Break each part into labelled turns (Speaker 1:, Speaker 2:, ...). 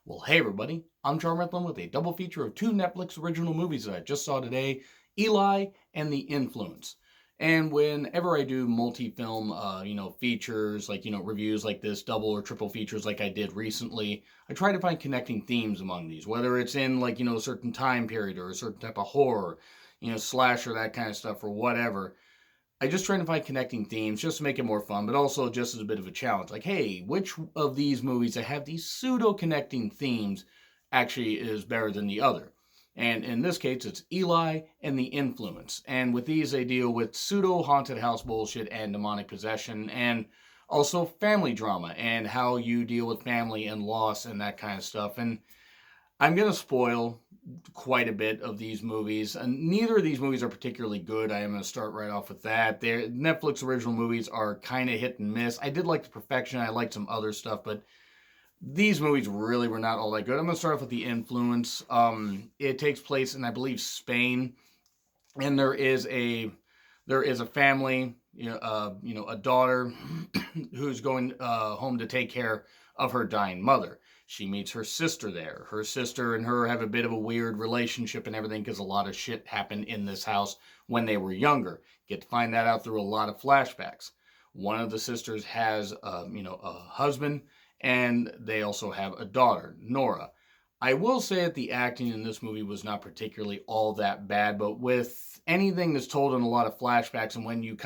Speaker 1: Well, hey everybody, I'm John Retlin with a double feature of two Netflix original movies that I just saw today, Eli and The Influence. And whenever I do multi-film, features, reviews like this, double or triple features like I did recently, I try to find connecting themes among these, whether it's in a certain time period or a certain type of horror, slasher, that kind of stuff or whatever. I just try to find connecting themes just to make it more fun, but also just as a bit of a challenge. Like, hey, which of these movies that have these pseudo connecting themes actually is better than the other? And in this case, it's Eli and The Influence. And with these, they deal with pseudo haunted house bullshit and demonic possession, and also family drama and how you deal with family and loss and that kind of stuff. And I'm going to spoil quite a bit of these movies, and neither of these movies are particularly good. I am going to start right off with that. Their Netflix original movies are kind of hit and miss. I did like The Perfection. I liked some other stuff, but these movies really were not all that good. I'm going to start off with The Influence. It takes place in, I believe, Spain, and there is a family, a daughter who's going home to take care of her dying mother. She meets her sister there. Her sister and her have a bit of a weird relationship and everything because a lot of shit happened in this house when they were younger. Get to find that out through a lot of flashbacks. One of the sisters has, a husband, and they also have a daughter, Nora. I will say that the acting in this movie was not particularly all that bad, but with anything that's told in a lot of flashbacks, and when you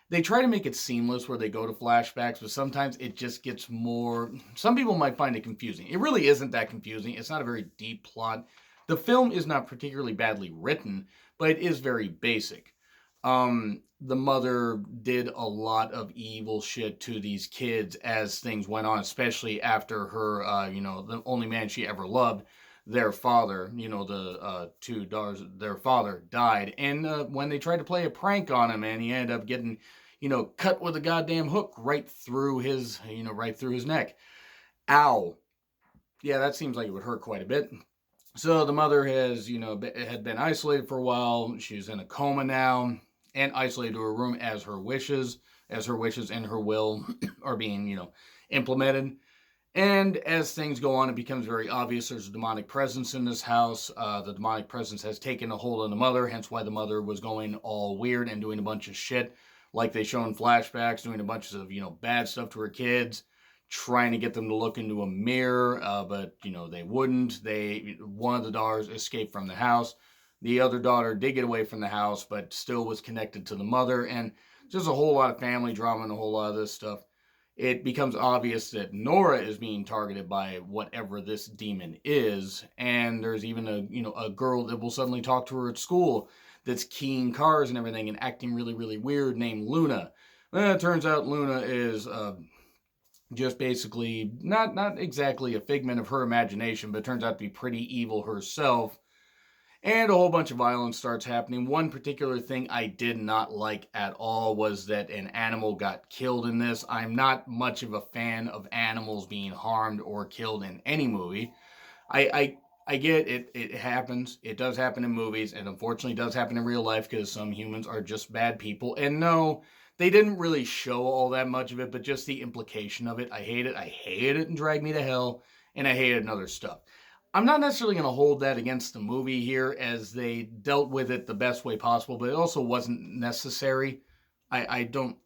Speaker 1: they try to make it seamless where they go to flashbacks, but sometimes it just gets more. Some people might find it confusing. It really isn't that confusing. It's not a very deep plot. The film is not particularly badly written, but it is very basic. The mother did a lot of evil shit to these kids as things went on, especially after her, the only man she ever loved, their father, the two daughters, their father died. And when they tried to play a prank on him, and he ended up getting, cut with a goddamn hook right through his neck. Ow. Yeah, that seems like it would hurt quite a bit. So the mother had been isolated for a while. She's in a coma now and isolated to her room as her wishes and her will are being, implemented. And as things go on, it becomes very obvious there's a demonic presence in this house. The demonic presence has taken a hold on the mother, hence why the mother was going all weird and doing a bunch of shit, like they show in flashbacks, doing a bunch of, bad stuff to her kids, trying to get them to look into a mirror, but, they wouldn't. One of the daughters escaped from the house. The other daughter did get away from the house, but still was connected to the mother, and just a whole lot of family drama and a whole lot of this stuff. It becomes obvious that Nora is being targeted by whatever this demon is, and there's even a girl that will suddenly talk to her at school that's keying cars and everything and acting really, really weird, named Luna. Well, it turns out Luna is just basically not exactly a figment of her imagination, but turns out to be pretty evil herself. And a whole bunch of violence starts happening. One particular thing I did not like at all was that an animal got killed in this. I'm not much of a fan of animals being harmed or killed in any movie. I get it. It happens. It does happen in movies, and unfortunately does happen in real life because some humans are just bad people. And no, they didn't really show all that much of it, but just the implication of it. I hate it. I hated it and Drag Me to Hell, and I hated and other stuff. I'm not necessarily going to hold that against the movie here, as they dealt with it the best way possible, but it also wasn't necessary. I don't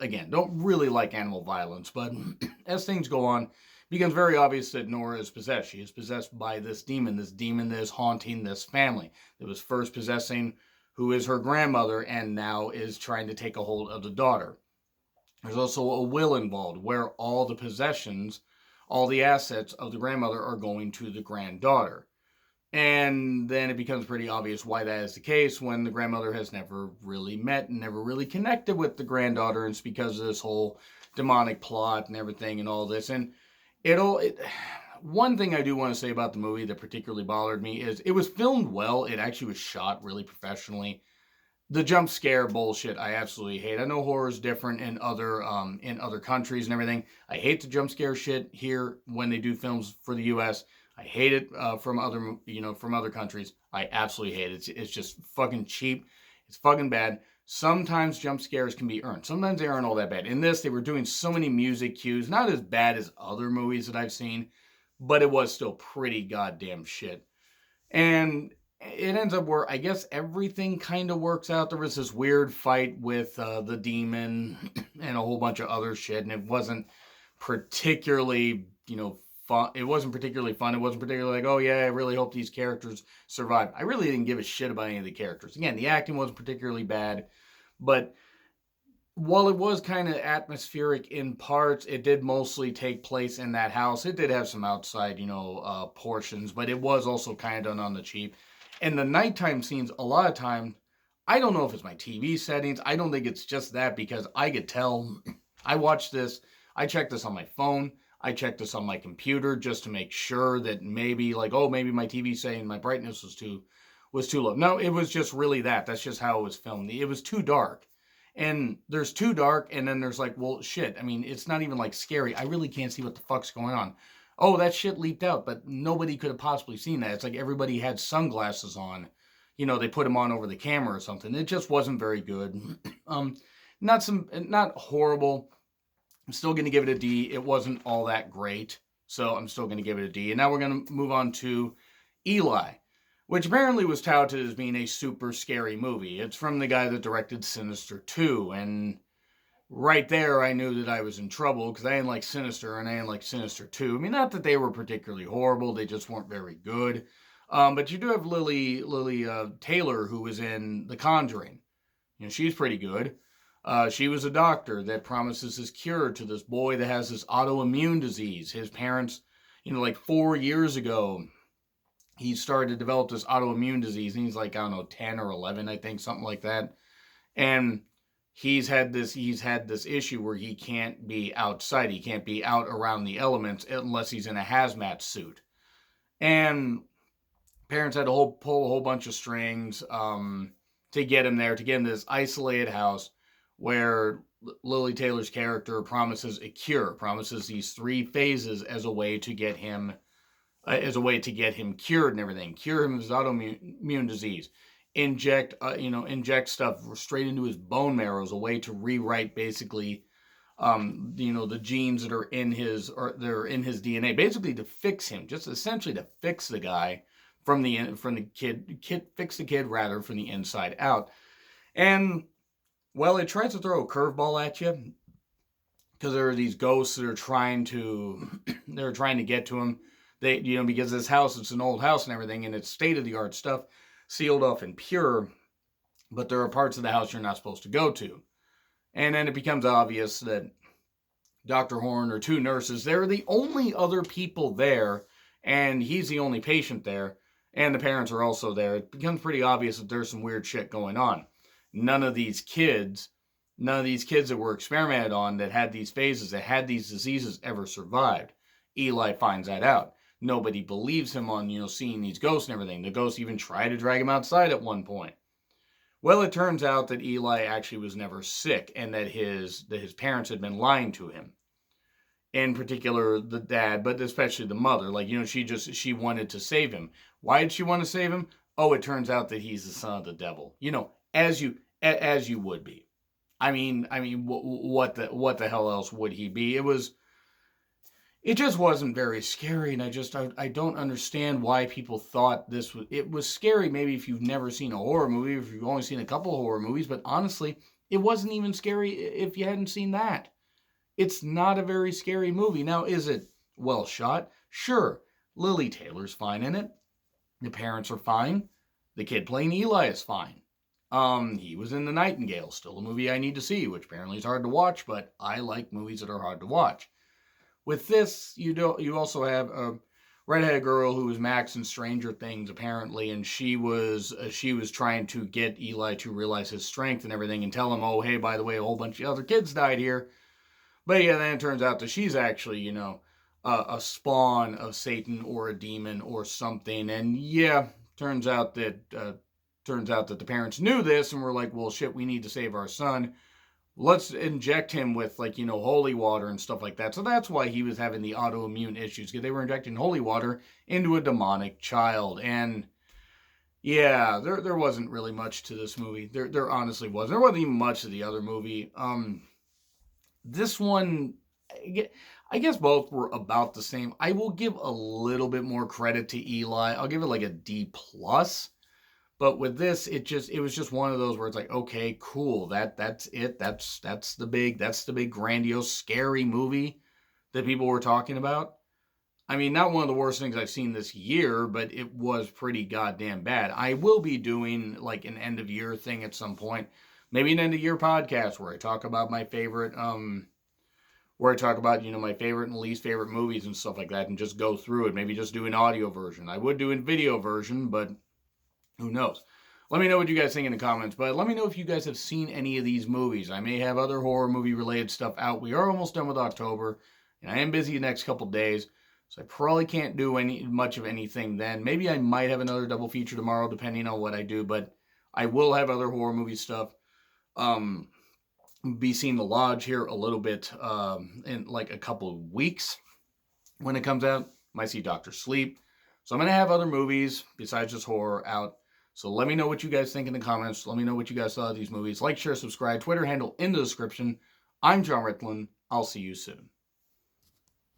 Speaker 1: really like animal violence, but as things go on, it becomes very obvious that Nora is possessed. She is possessed by this demon that is haunting this family, that was first possessing who is her grandmother and now is trying to take a hold of the daughter. There's also a will involved where all the assets of the grandmother are going to the granddaughter. And then it becomes pretty obvious why that is the case when the grandmother has never really met and never really connected with the granddaughter. And it's because of this whole demonic plot and everything and all this. And one thing I do want to say about the movie that particularly bothered me is it was filmed well. It actually was shot really professionally. The jump scare bullshit I absolutely hate. I know horror is different in other countries and everything. I hate the jump scare shit here when they do films for the U.S. I hate it from other countries. I absolutely hate it. It's just fucking cheap. It's fucking bad. Sometimes jump scares can be earned. Sometimes they aren't all that bad. In this, they were doing so many music cues, not as bad as other movies that I've seen, but it was still pretty goddamn shit. And it ends up where I guess everything kind of works out. There was this weird fight with the demon and a whole bunch of other shit, and it wasn't particularly, fun. It wasn't particularly fun. It wasn't particularly like, oh yeah, I really hope these characters survive. I really didn't give a shit about any of the characters. Again, the acting wasn't particularly bad, but while it was kind of atmospheric in parts, it did mostly take place in that house. It did have some outside, portions, but it was also kind of done on the cheap. And the nighttime scenes, a lot of time, I don't know if it's my TV settings. I don't think it's just that, because I could tell. I watched this. I checked this on my phone. I checked this on my computer just to make sure that maybe maybe my TV saying my brightness was too low. No, it was just really that. That's just how it was filmed. It was too dark. And there's too dark, and then there's like, well, shit. I mean, it's not even like scary. I really can't see what the fuck's going on. Oh, that shit leaked out, but nobody could have possibly seen that. It's like everybody had sunglasses on. They put them on over the camera or something. It just wasn't very good. Not horrible. I'm still going to give it a D. It wasn't all that great, so I'm still going to give it a D. And now we're going to move on to Eli, which apparently was touted as being a super scary movie. It's from the guy that directed Sinister 2, and right there I knew that I was in trouble, because I didn't like Sinister, and I didn't like Sinister 2. I mean, not that they were particularly horrible, they just weren't very good. But you do have Lily Taylor, who was in The Conjuring. She's pretty good. She was a doctor that promises his cure to this boy that has this autoimmune disease. His parents, like 4 years ago, he started to develop this autoimmune disease, and he's like, I don't know, 10 or 11, I think, something like that. And he's had this issue where he can't be outside. He can't be out around the elements unless he's in a hazmat suit. And parents had to pull a whole bunch of strings to get him there, to get him to this isolated house where Lily Taylor's character promises a cure, promises these 3 phases as a way to get him cured and everything, cure him of his autoimmune disease, inject stuff straight into his bone marrow as a way to rewrite basically, the genes that are in his DNA, basically to fix him, just essentially to fix the guy from the inside out. And well, it tries to throw a curveball at you, because there are these ghosts that are trying to get to him. They, because this house, it's an old house and everything, and it's state-of-the-art stuff, sealed off and pure, but there are parts of the house you're not supposed to go to. And then it becomes obvious that Dr. Horn or 2 nurses, they're the only other people there, and he's the only patient there, and the parents are also there. It becomes pretty obvious that there's some weird shit going on. None of these kids that were experimented on, that had these phases, that had these diseases, ever survived. Eli finds that out. Nobody believes him on, seeing these ghosts and everything. The ghosts even try to drag him outside at one point. Well, it turns out that Eli actually was never sick, and that his parents had been lying to him. In particular, the dad, but especially the mother. Like, she wanted to save him. Why did she want to save him? Oh, it turns out that he's the son of the devil. As you would be. I mean, what the hell else would he be? It just wasn't very scary, and I don't understand why people thought it was scary. Maybe if you've never seen a horror movie, if you've only seen a couple of horror movies, but honestly, it wasn't even scary if you hadn't seen that. It's not a very scary movie. Now, is it well shot? Sure. Lily Taylor's fine in it. The parents are fine. The kid playing Eli is fine. He was in The Nightingale, still a movie I need to see, which apparently is hard to watch, but I like movies that are hard to watch. With this, you also have a redheaded girl who was Max in Stranger Things, apparently, and she was trying to get Eli to realize his strength and everything, and tell him, oh, hey, by the way, a whole bunch of other kids died here. But yeah, then it turns out that she's actually, a spawn of Satan or a demon or something, and yeah, turns out that the parents knew this and were like, well, shit, we need to save our son. Let's inject him with, holy water and stuff like that. So that's why he was having the autoimmune issues, because they were injecting holy water into a demonic child. And yeah, there wasn't really much to this movie. There honestly wasn't. There wasn't even much to the other movie. This one, I guess both were about the same. I will give a little bit more credit to Eli. I'll give it like a D plus. But with this, it was just one of those where it's like, okay, cool. That's it. That's the big grandiose scary movie that people were talking about. I mean, not one of the worst things I've seen this year, but it was pretty goddamn bad. I will be doing like an end of year thing at some point. Maybe an end of year podcast where I talk about my favorite where I talk about, my favorite and least favorite movies and stuff like that and just go through it. Maybe just do an audio version. I would do a video version, but who knows? Let me know what you guys think in the comments, but let me know if you guys have seen any of these movies. I may have other horror movie related stuff out. We are almost done with October, and I am busy the next couple days, so I probably can't do much of anything then. Maybe I might have another double feature tomorrow, depending on what I do, but I will have other horror movie stuff. Be seeing The Lodge here a little bit in like a couple of weeks when it comes out. Might see Doctor Sleep. So I'm going to have other movies besides just horror out. So let me know what you guys think in the comments. Let me know what you guys thought of these movies. Like, share, subscribe. Twitter handle in the description. I'm John Rickland. I'll see you soon.